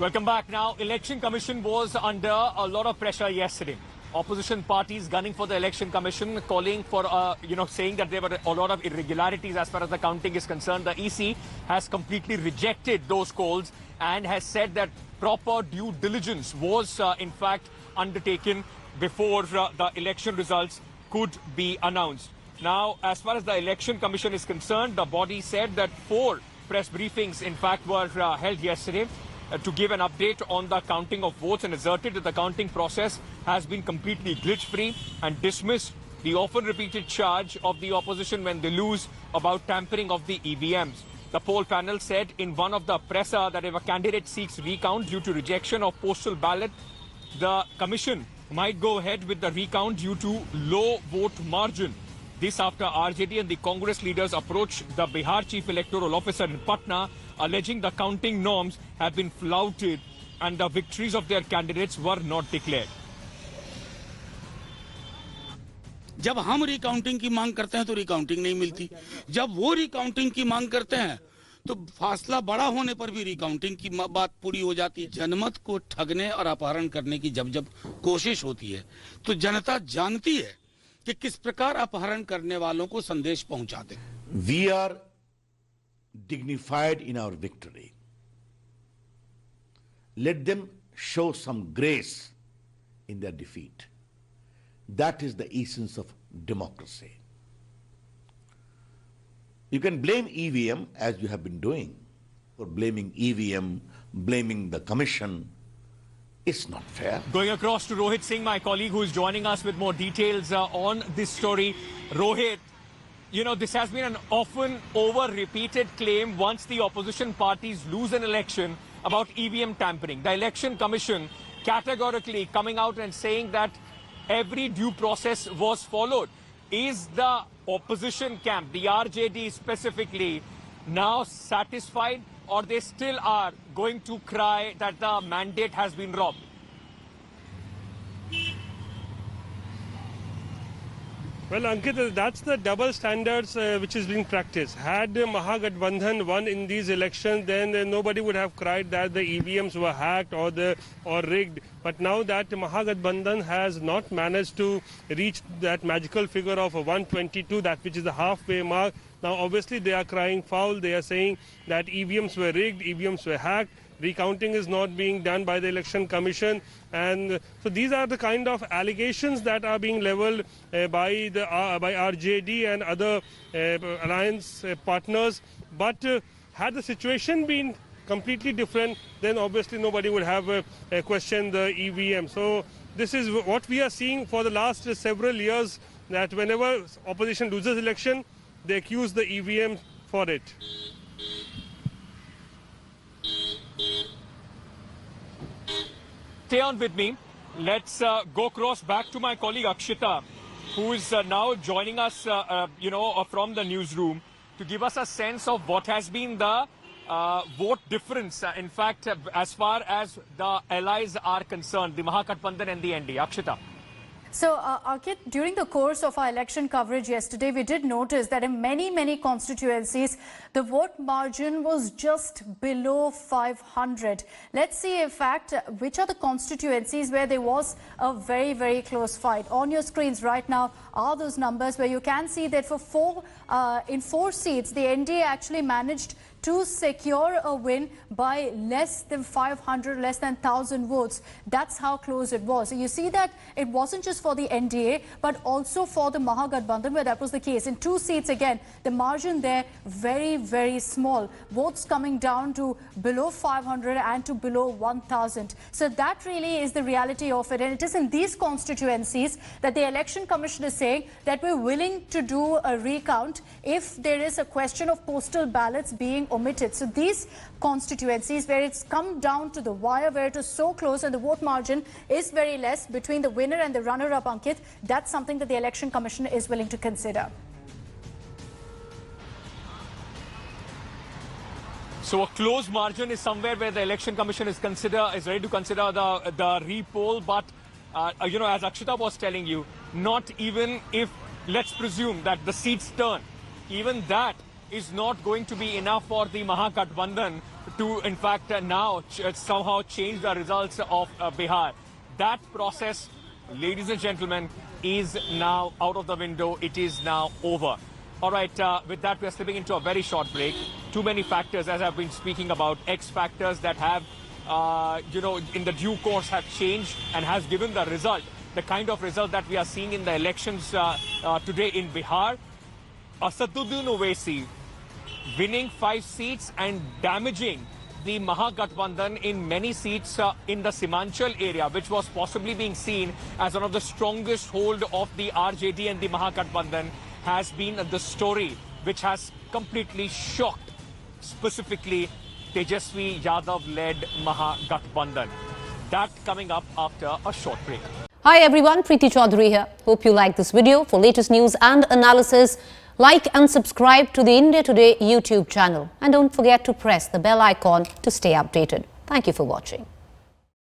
Welcome back. Now, Election Commission was under a lot of pressure yesterday. Opposition parties gunning for the Election Commission, calling for, saying that there were a lot of irregularities as far as the counting is concerned. The EC has completely rejected those calls and has said that proper due diligence was, in fact, undertaken before the election results could be announced. Now, as far as the Election Commission is concerned, the body said that 4 press briefings, in fact, were held yesterday to give an update on the counting of votes, and asserted that the counting process has been completely glitch-free, and dismissed the often repeated charge of the opposition when they lose about tampering of the EVMs. The poll panel said in one of the presser that if a candidate seeks recount due to rejection of postal ballot, the commission might go ahead with the recount due to low vote margin. This after RJD and the Congress leaders approached the Bihar Chief Electoral Officer in Patna, alleging the counting norms have been flouted and the victories of their candidates were not declared. जब हम recounting की मांग करते हैं तो recounting नहीं मिलती, जब वो रिकाउंटिंग की मांग करते हैं तो फासला बड़ा होने पर भी रिकाउंटिंग की बात पूरी हो जाती है। जनमत को ठगने और अपहरण करने की जब जब कोशिश होती है तो जनता जानती है कि किस प्रकार अपहरण करने वालों को संदेश पहुंचाते हैं। We are dignified in our victory. Let them show some grace in their defeat. That is the essence of democracy. You can blame EVM as you have been doing, for blaming EVM, blaming the commission. It's not fair. Going across to Rohit Singh, my colleague, who is joining us with more details on this story. Rohit, you know, this has been an often over-repeated claim once the opposition parties lose an election about EVM tampering. The Election Commission categorically coming out and saying that every due process was followed. Is the opposition camp, the RJD specifically, now satisfied, or they still are going to cry that the mandate has been robbed? Well, Ankit, that's the double standards which is being practiced. Had Mahagathbandhan won in these elections, then nobody would have cried that the EVMs were hacked or rigged. But now that Mahagathbandhan has not managed to reach that magical figure of 122, that which is the halfway mark, now obviously they are crying foul. They are saying that EVMs were rigged, EVMs were hacked. Recounting is not being done by the Election Commission, and so these are the kind of allegations that are being leveled by RJD and other alliance partners. But had the situation been completely different, then obviously nobody would have questioned the EVM. So this is what we are seeing for the last several years, that whenever opposition loses election, they accuse the EVM for it. Stay on with me. Let's go across back to my colleague Akshita, who is now joining us, from the newsroom to give us a sense of what has been the vote difference. In fact, as far as the allies are concerned, the Mahagathbandhan and the NDA. Akshita. So, Ankit, during the course of our election coverage yesterday, we did notice that in many constituencies, the vote margin was just below 500. Let's see, in fact, which are the constituencies where there was a very close fight. On your screens right now are those numbers where you can see that for in 4 seats, the NDA actually managed to secure a win by less than 500, less than 1,000 votes. That's how close it was. So you see that it wasn't just for the NDA, but also for the Mahagathbandhan, where that was the case. In 2 seats, again, the margin there very small. Votes coming down to below 500 and to below 1,000. So that really is the reality of it. And it is in these constituencies that the Election Commission is saying that we're willing to do a recount if there is a question of postal ballots being omitted. So these constituencies where it's come down to the wire, where it is so close and the vote margin is very less between the winner and the runner-up, Ankit, that's something that the Election Commission is willing to consider. So a close margin is somewhere where the Election Commission is ready to consider the re-poll, but as Akshita was telling you, not even if, let's presume that the seats turn, even that is not going to be enough for the Mahagathbandhan to, in fact, now somehow change the results of Bihar. That process, ladies and gentlemen, is now out of the window. It is now over. All right, with that, we are slipping into a very short break. Too many factors, as I've been speaking about, X factors that have, in the due course have changed and has given the result, the kind of result that we are seeing in the elections today in Bihar. Asaduddin Owaisi winning 5 seats and damaging the Mahagathbandhan in many seats in the Simanchal area, which was possibly being seen as one of the strongest hold of the RJD and the Mahagathbandhan, has been the story which has completely shocked, specifically Tejasvi Yadav-led Mahagathbandhan. That coming up after a short break. Hi everyone, Preeti Chaudhary here. Hope you like this video. For latest news and analysis, like and subscribe to the India Today YouTube channel. And don't forget to press the bell icon to stay updated. Thank you for watching.